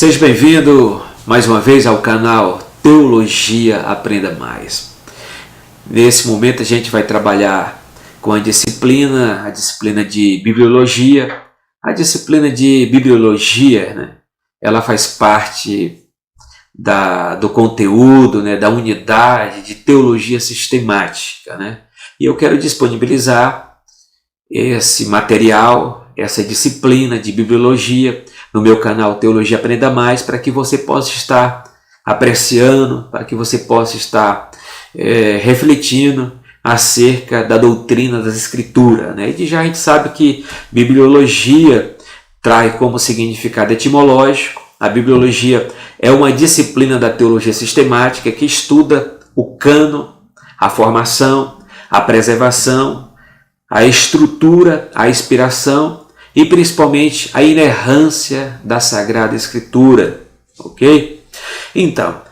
Seja bem-vindo mais uma vez ao canal Teologia Aprenda Mais. Nesse momento a gente vai trabalhar com a disciplina de Bibliologia. A disciplina de Bibliologia, né, ela faz parte do conteúdo, né, da unidade de Teologia Sistemática, né? E eu quero disponibilizar esse material, essa disciplina de Bibliologia no meu canal Teologia Aprenda Mais, para que você possa estar apreciando, para que você possa estar refletindo acerca da doutrina das Escrituras, né? E já a gente sabe que bibliologia traz como significado etimológico. A bibliologia é uma disciplina da teologia sistemática que estuda o cânon, a formação, a preservação, a estrutura, a inspiração e principalmente a inerrância da Sagrada Escritura, ok? Então,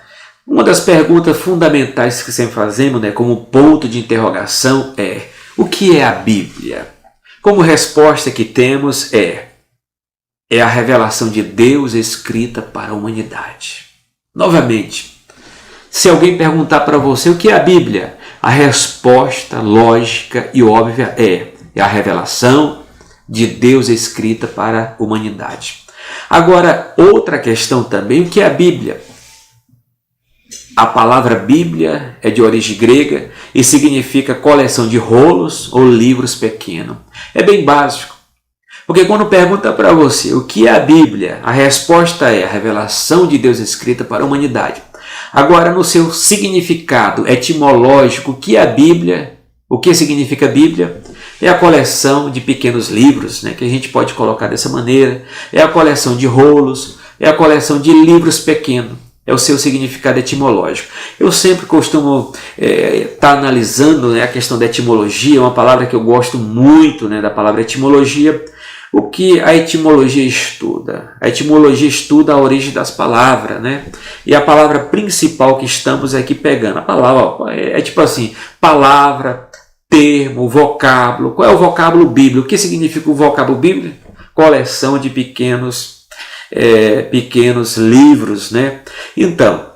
uma das perguntas fundamentais que sempre fazemos, né, como ponto de interrogação é: o que é a Bíblia? Como resposta que temos é a revelação de Deus escrita para a humanidade. Novamente, se alguém perguntar para você o que é a Bíblia, a resposta lógica e óbvia é a revelação de Deus escrita para a humanidade. Agora, outra questão também, o que é a Bíblia? A palavra Bíblia é de origem grega e significa coleção de rolos ou livros pequenos. É bem básico, porque quando pergunta para você o que é a Bíblia, a resposta é a revelação de Deus escrita para a humanidade. Agora, no seu significado etimológico, o que é a Bíblia? O que significa Bíblia? É a coleção de pequenos livros, né, que a gente pode colocar dessa maneira. É a coleção de rolos, é a coleção de livros pequenos. É o seu significado etimológico. Eu sempre costumo estar analisando, né, a questão da etimologia, é uma palavra que eu gosto muito, né, da palavra etimologia. O que a etimologia estuda? A etimologia estuda a origem das palavras, né? E a palavra principal que estamos aqui pegando, a palavra é tipo assim, palavra, termo, vocábulo. Qual é o vocábulo bíblico? O que significa o vocábulo bíblico? Coleção de pequenos livros, né? Então,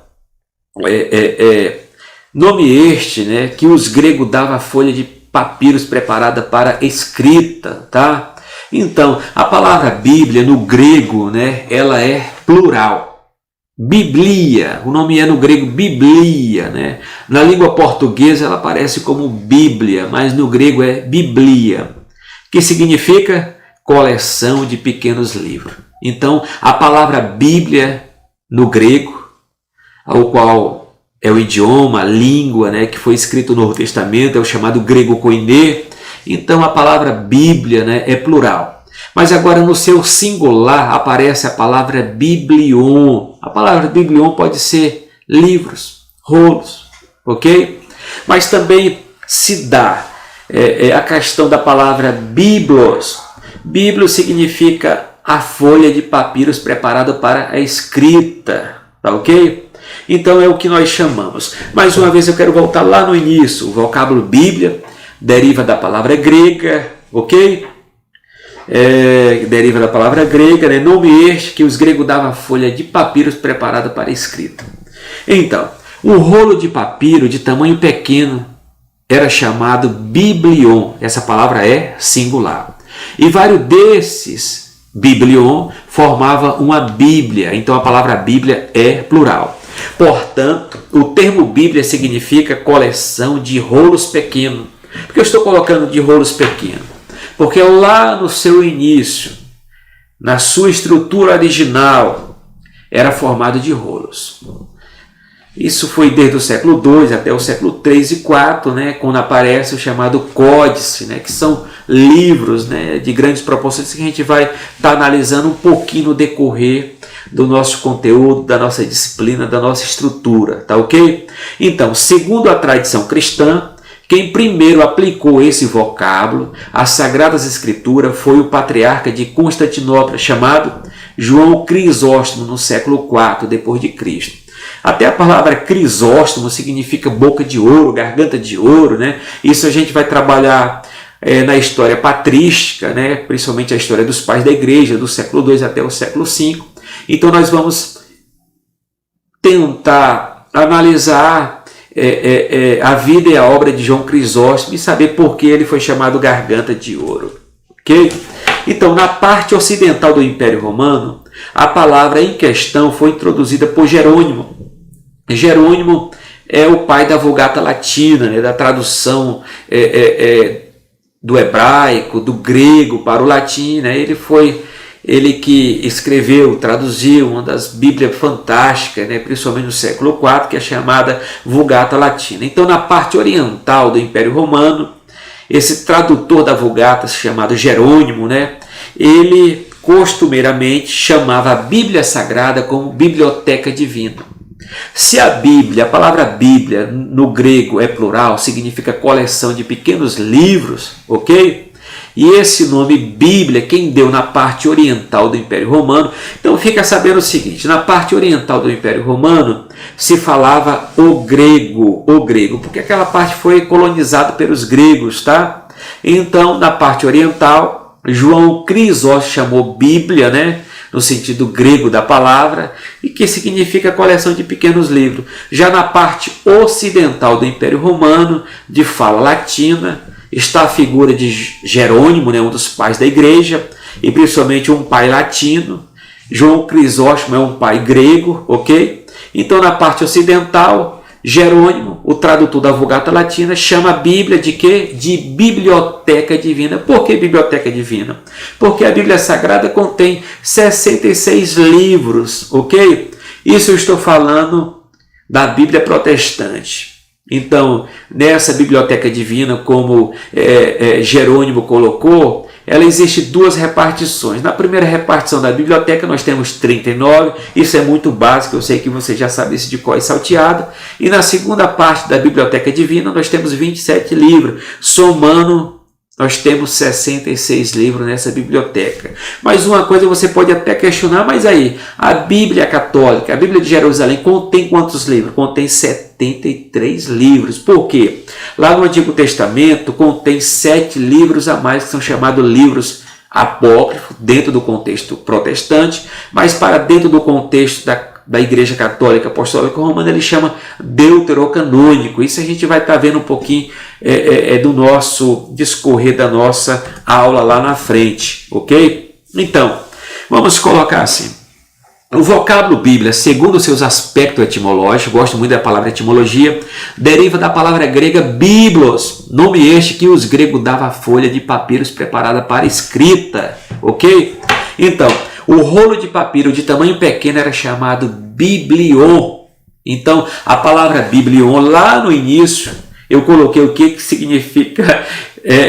nome este, né, que os gregos davam a folha de papiros preparada para escrita, tá? Então, a palavra Bíblia no grego, né, ela é plural. Biblia, o nome é no grego Biblia, né? Na língua portuguesa ela aparece como Bíblia, mas no grego é Biblia, que significa coleção de pequenos livros. Então, a palavra Bíblia no grego, ao qual é o idioma, a língua, né, que foi escrito no Novo Testamento, é o chamado grego koiné. Então, a palavra Bíblia, né, é plural. Mas agora no seu singular aparece a palavra biblion. A palavra biblion pode ser livros, rolos, ok? Mas também se dá a questão da palavra biblos. Biblos significa a folha de papiros preparada para a escrita, tá ok? Então é o que nós chamamos. Mais uma vez eu quero voltar lá no início. O vocábulo Bíblia deriva da palavra grega, ok? Deriva da palavra grega, né? Nome este que os gregos davam a folha de papiros preparada para a escrita. Então, um rolo de papiro de tamanho pequeno era chamado biblion. Essa palavra é singular. E vários desses biblion formava uma Bíblia. Então a palavra Bíblia é plural. Portanto, o termo Bíblia significa coleção de rolos pequenos. Por que eu estou colocando de rolos pequenos? Porque lá no seu início, na sua estrutura original, era formado de rolos. Isso foi desde o século II até o século 3 e 4, né, quando aparece o chamado códice, né, que são livros, né, de grandes proporções que a gente vai estar analisando um pouquinho no decorrer do nosso conteúdo, da nossa disciplina, da nossa estrutura, tá ok? Então, segundo a tradição cristã, quem primeiro aplicou esse vocábulo às Sagradas Escrituras foi o patriarca de Constantinopla, chamado João Crisóstomo, no século IV depois de Cristo. Até a palavra Crisóstomo significa boca de ouro, garganta de ouro, né? Isso a gente vai trabalhar na história patrística, né? Principalmente a história dos pais da igreja, do século II até o século V. Então nós vamos tentar analisar a vida e a obra de João Crisóstomo e saber por que ele foi chamado Garganta de Ouro. Ok? Então, na parte ocidental do Império Romano, a palavra em questão foi introduzida por Jerônimo. Jerônimo é o pai da Vulgata Latina, né, da tradução do hebraico, do grego para o latim. Né? Ele que escreveu, traduziu uma das Bíblias fantásticas, né, principalmente no século IV, que é chamada Vulgata Latina. Então, na parte oriental do Império Romano, esse tradutor da Vulgata, chamado Jerônimo, né, ele costumeiramente chamava a Bíblia Sagrada como Biblioteca Divina. Se a Bíblia, a palavra Bíblia no grego é plural, significa coleção de pequenos livros, ok? E esse nome Bíblia, quem deu na parte oriental do Império Romano, então fica sabendo o seguinte, na parte oriental do Império Romano se falava o grego, porque aquela parte foi colonizada pelos gregos, tá? Então, na parte oriental, João Crisóstomo chamou Bíblia, né? No sentido grego da palavra, e que significa coleção de pequenos livros. Já na parte ocidental do Império Romano, de fala latina, está a figura de Jerônimo, né, um dos pais da igreja, e principalmente um pai latino. João Crisóstomo é um pai grego, ok? Então, na parte ocidental, Jerônimo, o tradutor da Vulgata Latina, chama a Bíblia de quê? De Biblioteca Divina. Por que Biblioteca Divina? Porque a Bíblia Sagrada contém 66 livros, ok? Isso eu estou falando da Bíblia protestante. Então, nessa Biblioteca Divina, como Jerônimo colocou, ela existe duas repartições. Na primeira repartição da biblioteca nós temos 39, isso é muito básico, eu sei que você já sabe isso de cor e salteado. E na segunda parte da Biblioteca Divina nós temos 27 livros, somando nós temos 66 livros nessa biblioteca. Mas uma coisa você pode até questionar, mas aí, a Bíblia Católica, a Bíblia de Jerusalém, contém quantos livros? Contém 73 livros. Por quê? Lá no Antigo Testamento contém 7 livros a mais, que são chamados livros apócrifos, dentro do contexto protestante, mas para dentro do contexto da Igreja Católica Apostólica Romana, ele chama deuterocanônico. Isso a gente vai estar vendo um pouquinho do nosso discorrer, da nossa aula lá na frente, ok? Então, vamos colocar assim. O vocábulo Bíblia, segundo seus aspectos etimológicos, gosto muito da palavra etimologia, deriva da palavra grega biblos, nome este que os gregos davam a folha de papiros preparada para escrita, ok? Então, o rolo de papiro de tamanho pequeno era chamado biblion. Então, a palavra biblion, lá no início, eu coloquei o que significa,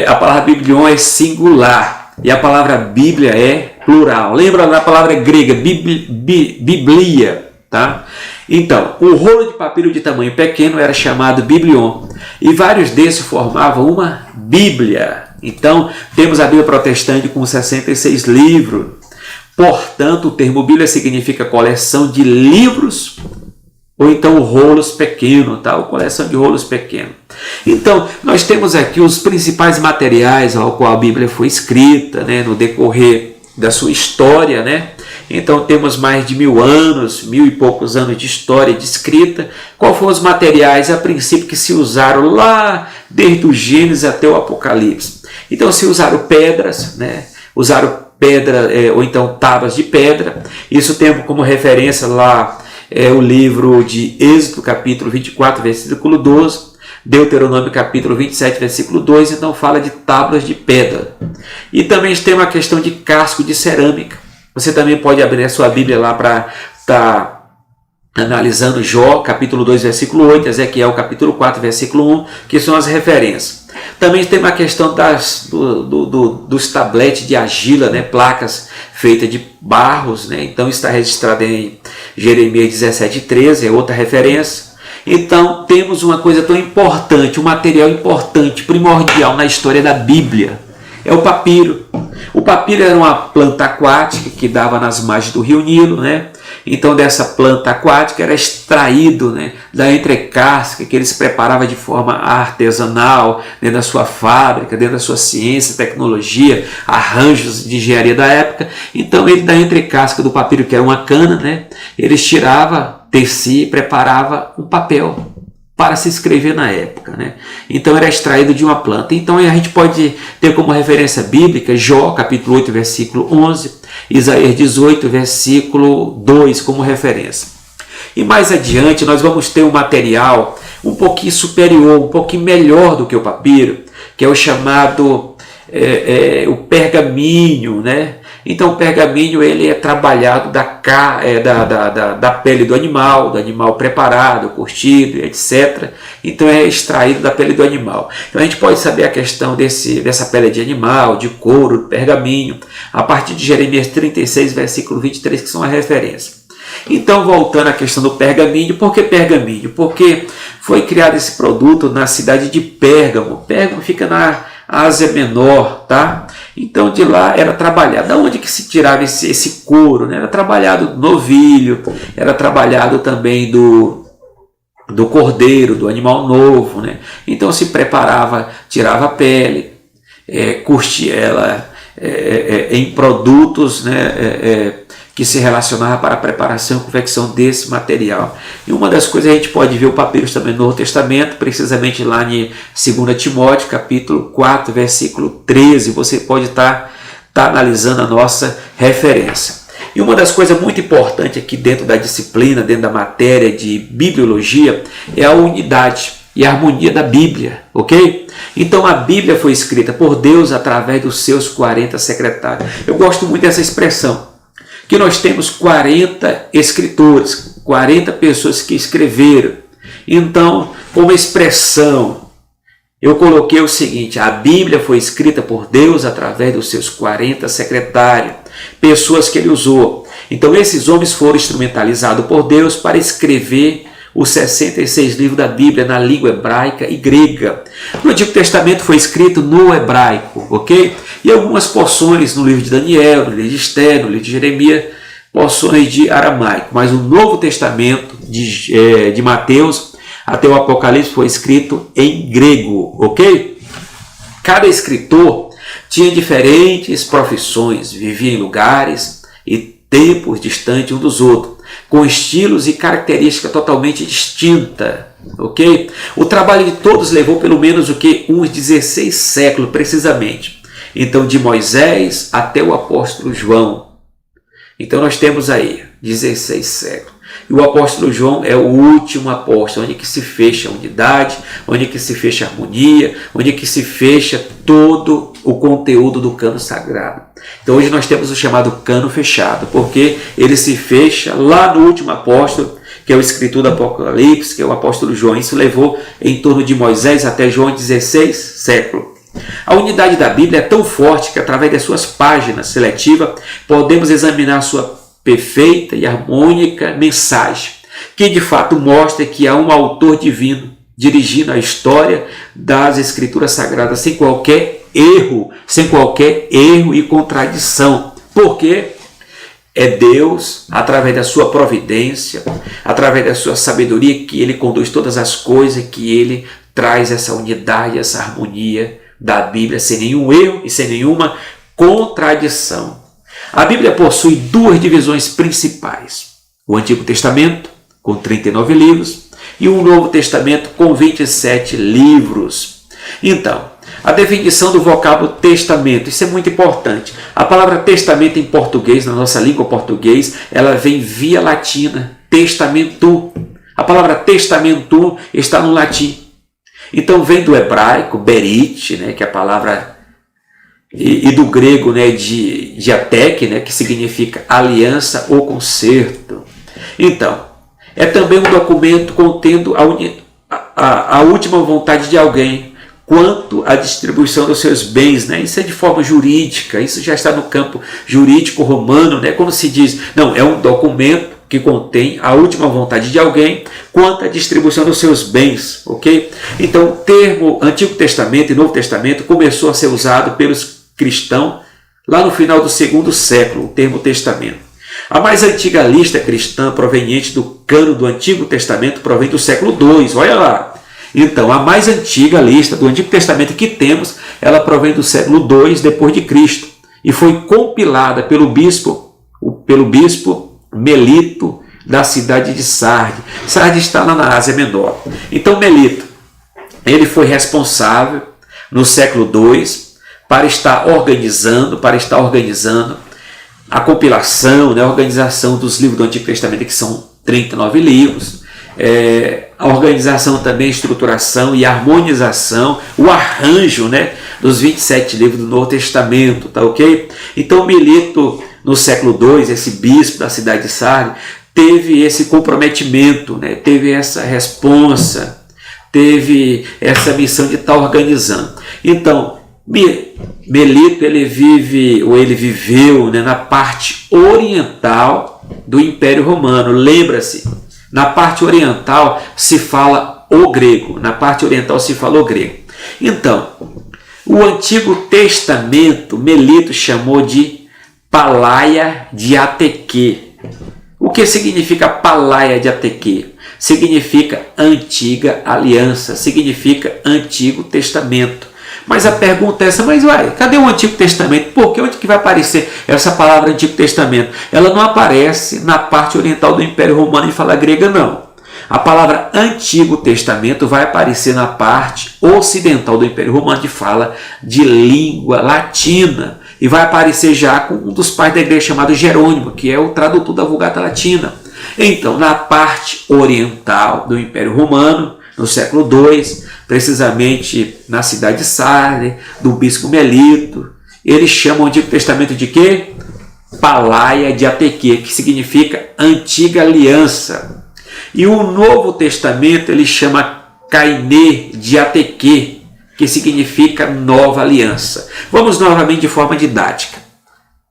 a palavra biblion é singular, e a palavra Bíblia é plural. Lembra da palavra grega, biblia, tá? Então, o rolo de papiro de tamanho pequeno era chamado biblion, e vários desses formavam uma Bíblia. Então, temos a Bíblia protestante com 66 livros. Portanto, o termo Bíblia significa coleção de livros, ou então rolos pequenos, tá? Ou coleção de rolos pequenos. Então, nós temos aqui os principais materiais ao qual a Bíblia foi escrita, né, no decorrer da sua história, né? Então, temos mais de 1000 anos, 1000 e poucos anos de história de escrita. Quais foram os materiais, a princípio, que se usaram lá, desde o Gênesis até o Apocalipse? Então, se usaram pedras, né? Usaram pedra, ou então tábuas de pedra. Isso tem como referência lá o livro de Êxodo, capítulo 24, versículo 12, Deuteronômio, capítulo 27, versículo 2, então fala de tábuas de pedra. E também tem uma questão de casco de cerâmica. Você também pode abrir a sua Bíblia lá para estar analisando Jó, capítulo 2, versículo 8, Ezequiel, capítulo 4, versículo 1, que são as referências. Também tem uma questão dos tabletes de argila, né, placas feitas de barros, né, então está registrado em Jeremias 17:13, é outra referência. Então temos uma coisa tão importante, um material importante, primordial na história da Bíblia, é o papiro. O papiro era uma planta aquática que dava nas margens do rio Nilo, né? Então dessa planta aquática era extraído, né, da entrecasca que eles preparavam de forma artesanal, dentro da sua fábrica, dentro da sua ciência, tecnologia, arranjos de engenharia da época. Então ele da entrecasca do papiro, que era uma cana, né, eles tiravam, tecia e preparava um papel para se escrever na época, né? Então era extraído de uma planta. Então a gente pode ter como referência bíblica Jó, capítulo 8, versículo 11, Isaías 18, versículo 2 como referência. E mais adiante nós vamos ter um material um pouquinho superior, um pouquinho melhor do que o papiro, que é o chamado o pergaminho, né? Então o pergaminho ele é trabalhado da pele do animal preparado, curtido, etc. Então é extraído da pele do animal. Então a gente pode saber a questão dessa pele de animal, de couro, do pergaminho, a partir de Jeremias 36, versículo 23, que são a referência. Então, voltando à questão do pergaminho, por que pergaminho? Porque foi criado esse produto na cidade de Pérgamo. Pérgamo fica na Ásia Menor, tá? Então de lá era trabalhado. Da onde que se tirava esse couro? Né? Era trabalhado do novilho, era trabalhado também do cordeiro, do animal novo, né? Então se preparava, tirava a pele, curtia ela em produtos, né? Que se relacionava para a preparação e confecção desse material. E uma das coisas a gente pode ver o papiro também no Novo Testamento, precisamente lá em 2 Timóteo, capítulo 4, versículo 13, você pode estar analisando a nossa referência. E uma das coisas muito importantes aqui dentro da disciplina, dentro da matéria de bibliologia, é a unidade e a harmonia da Bíblia, ok? Então a Bíblia foi escrita por Deus através dos seus 40 secretários. Eu gosto muito dessa expressão, que nós temos 40 escritores, 40 pessoas que escreveram. Então, como expressão, eu coloquei o seguinte: a Bíblia foi escrita por Deus através dos seus 40 secretários, pessoas que ele usou. Então, esses homens foram instrumentalizados por Deus para escrever os 66 livros da Bíblia na língua hebraica e grega. No Antigo Testamento foi escrito no hebraico, ok? E algumas porções no livro de Daniel, no livro de Esther, no livro de Jeremias, porções de aramaico. Mas o Novo Testamento de Mateus até o Apocalipse foi escrito em grego, ok? Cada escritor tinha diferentes profissões, vivia em lugares e tempos distantes um dos outros, com estilos e características totalmente distintas, ok? O trabalho de todos levou pelo menos uns 16 séculos, precisamente. Então, de Moisés até o apóstolo João. Então, nós temos aí 16 séculos. E o apóstolo João é o último apóstolo, onde que se fecha a unidade, onde que se fecha a harmonia, onde que se fecha todo o conteúdo do cano sagrado. Então hoje nós temos o chamado cano fechado, porque ele se fecha lá no último apóstolo, que é o escritor do Apocalipse, que é o apóstolo João. Isso levou em torno de Moisés até João 16 séculos. A unidade da Bíblia é tão forte que através das suas páginas seletivas podemos examinar sua perfeita e harmônica mensagem, que de fato mostra que há um autor divino dirigindo a história das Escrituras Sagradas sem qualquer erro e contradição. Porque é Deus, através da sua providência, através da sua sabedoria, que ele conduz todas as coisas, que ele traz essa unidade, essa harmonia da Bíblia sem nenhum erro e sem nenhuma contradição. A Bíblia possui duas divisões principais: o Antigo Testamento, com 39 livros, e o Novo Testamento, com 27 livros. Então, a definição do vocábulo testamento, isso é muito importante. A palavra testamento em português, na nossa língua português, ela vem via latina, testamento. A palavra testamento está no latim. Então vem do hebraico, berit, né, que é a palavra, e do grego, né, diatek, né, que significa aliança ou concerto. Então, é também um documento contendo a última vontade de alguém quanto à distribuição dos seus bens, né? Isso é de forma jurídica, isso já está no campo jurídico romano, né? Como se diz, não, é um documento que contém a última vontade de alguém quanto à distribuição dos seus bens, ok? Então, o termo Antigo Testamento e Novo Testamento começou a ser usado pelos cristãos lá no final do 2º século, o termo testamento. A mais antiga lista cristã proveniente do cânon do Antigo Testamento provém do século II, olha lá. Então, a mais antiga lista do Antigo Testamento que temos, ela provém do século II depois de Cristo e foi compilada pelo bispo Melito da cidade de Sardes. Sardes está lá na Ásia Menor. Então, Melito, ele foi responsável no século II para estar organizando a compilação, né, a organização dos livros do Antigo Testamento, que são 39 livros, a organização também, a estruturação e a harmonização, o arranjo, né, dos 27 livros do Novo Testamento, tá ok? Então, Melito, no século II, esse bispo da cidade de Sardes, teve esse comprometimento, né, teve essa responsa, teve essa missão de estar organizando. Então, Melito ele viveu, né, na parte oriental do Império Romano. Lembra-se, na parte oriental se fala o grego. Então, o Antigo Testamento, Melito chamou de Palaia de Ateque. O que significa Palaia de Ateque? Significa Antiga Aliança, significa Antigo Testamento. Mas a pergunta é essa, cadê o Antigo Testamento? Por que? Onde que vai aparecer essa palavra Antigo Testamento? Ela não aparece na parte oriental do Império Romano em fala grega, não. A palavra Antigo Testamento vai aparecer na parte ocidental do Império Romano de fala de língua latina. E vai aparecer já com um dos pais da igreja chamado Jerônimo, que é o tradutor da Vulgata Latina. Então, na parte oriental do Império Romano, no século II, precisamente na cidade de Sardes, do bispo Melito, eles chamam o Antigo Testamento de quê? Palaia de Ateque, que significa Antiga Aliança. E o Novo Testamento ele chama Cainê de Ateque, que significa Nova Aliança. Vamos novamente de forma didática.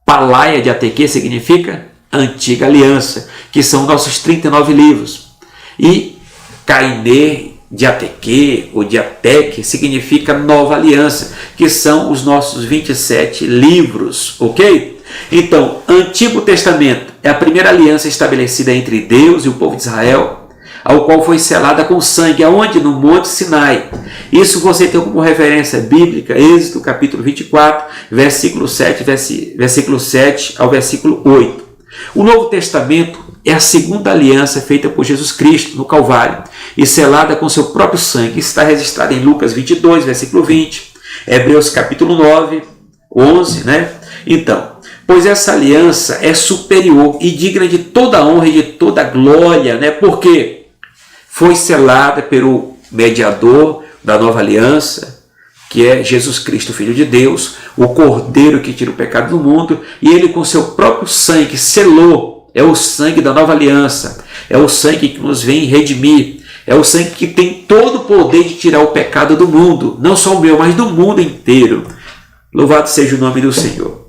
Palaia de Ateque significa Antiga Aliança, que são nossos 39 livros. E Cainê de Ateque ou de Ateque significa Nova Aliança, que são os nossos 27 livros, ok? Então, Antigo Testamento é a primeira aliança estabelecida entre Deus e o povo de Israel, ao qual foi selada com sangue, aonde? No Monte Sinai. Isso você tem como referência bíblica, Êxodo capítulo 24, versículo 7 ao versículo 8. O Novo Testamento é a segunda aliança feita por Jesus Cristo no Calvário e selada com seu próprio sangue. Isso está registrado em Lucas 22, versículo 20, Hebreus capítulo 9, 11, né? Então, pois essa aliança é superior e digna de toda honra e de toda glória, né? Porque foi selada pelo mediador da nova aliança, que é Jesus Cristo, Filho de Deus, o Cordeiro que tira o pecado do mundo, e ele com seu próprio sangue selou. É o sangue da nova aliança, é o sangue que nos vem redimir, é o sangue que tem todo o poder de tirar o pecado do mundo, não só o meu, mas do mundo inteiro. Louvado seja o nome do Senhor.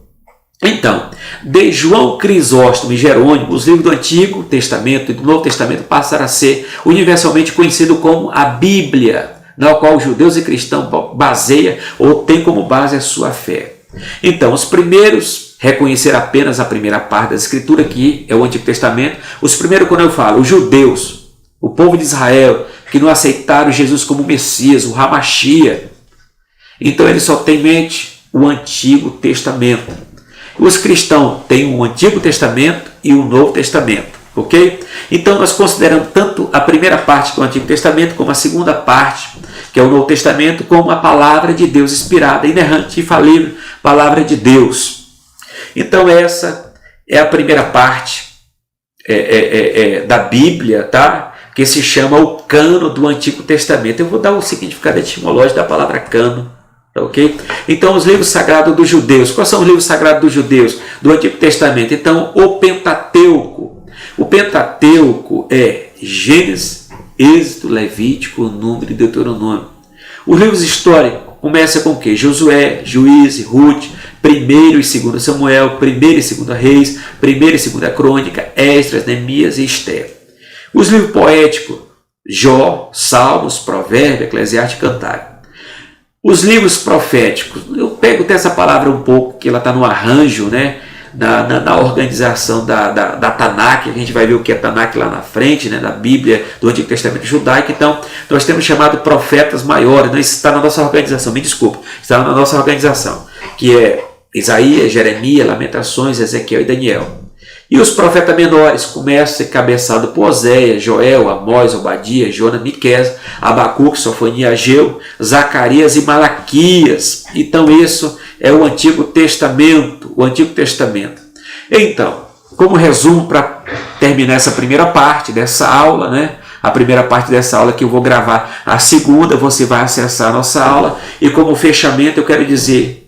Então, de João Crisóstomo e Jerônimo, os livros do Antigo Testamento e do Novo Testamento passaram a ser universalmente conhecidos como a Bíblia, na qual os judeus e cristãos baseiam ou têm como base a sua fé. Então, os primeiros reconheceram apenas a primeira parte da Escritura, que é o Antigo Testamento. Os primeiros, quando eu falo, os judeus, o povo de Israel, que não aceitaram Jesus como Messias, o Hamashia, então eles só têm em mente o Antigo Testamento. Os cristãos têm o Antigo Testamento e o Novo Testamento, ok? Então nós consideramos tanto a primeira parte do Antigo Testamento como a segunda parte, que é o Novo Testamento, como a palavra de Deus inspirada, inerrante e infalível, palavra de Deus. Então essa é a primeira parte da Bíblia, tá? Que se chama o cano do Antigo Testamento. Eu vou dar o significado etimológico da palavra cano. Okay? Então, os livros sagrados dos judeus. Quais são os livros sagrados dos judeus do Antigo Testamento? Então, o Pentateuco. O Pentateuco é Gênesis, Êxodo, Levítico, Número e Deuteronômio. Os livros históricos começam com o quê? Josué, Juízes, Ruth, 1º e 2 Samuel, 1º e 2 Reis, 1º e 2 Crônica, Esdras, Neemias e Esther. Os livros poéticos, Jó, Salmos, Provérbios, Eclesiastes e Cantares. Os livros proféticos, eu pego dessa palavra um pouco, que ela está no arranjo, né, na organização da Tanakh. A gente vai ver o que é Tanakh lá na frente, né, na Bíblia do Antigo Testamento judaico. Então, nós temos chamado profetas maiores. Não, isso está na nossa organização, me desculpe, está na nossa organização, que é Isaías, Jeremias, Lamentações, Ezequiel e Daniel. E os profetas menores começam a ser cabeçados por Oséias, Joel, Amós, Obadias, Jonas, Miqueias, Abacuque, Sofonias, Ageu, Zacarias e Malaquias. Então isso é o Antigo Testamento. O Antigo Testamento. Então, como resumo para terminar essa primeira parte dessa aula, né? A primeira parte dessa aula que eu vou gravar, a segunda você vai acessar a nossa aula. E como fechamento eu quero dizer,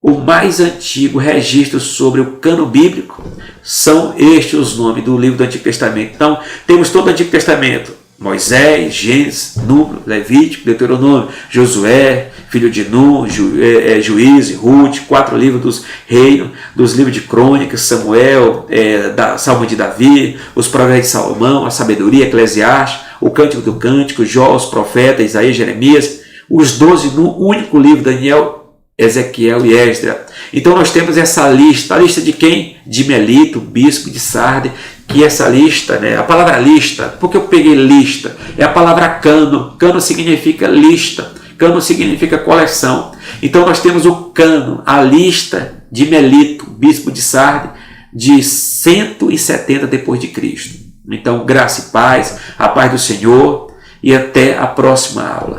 o mais antigo registro sobre o cano bíblico são estes os nomes do livro do Antigo Testamento. Então, temos todo o Antigo Testamento: Moisés, Gênesis, Número, Levítico, Deuteronômio, Josué, filho de Nun, Juízes, Ruth, 4 livros dos reinos, dos livros de Crônicas, Samuel, Salmo de Davi, os Provérbios de Salomão, a Sabedoria, Eclesiastes, o Cântico do Cântico, Jó, os Profetas, Isaías, Jeremias, os 12 no único livro, Daniel, Ezequiel e Esdras. Então nós temos essa lista. A lista de quem? De Melito, bispo de Sardes, que essa lista, né? A palavra lista, por que eu peguei lista? É a palavra cano. Cano significa lista. Cano significa coleção. Então nós temos o cano, a lista de Melito, bispo de Sardes, de 170 depois de Cristo. Então, graça e paz, a paz do Senhor, e até a próxima aula.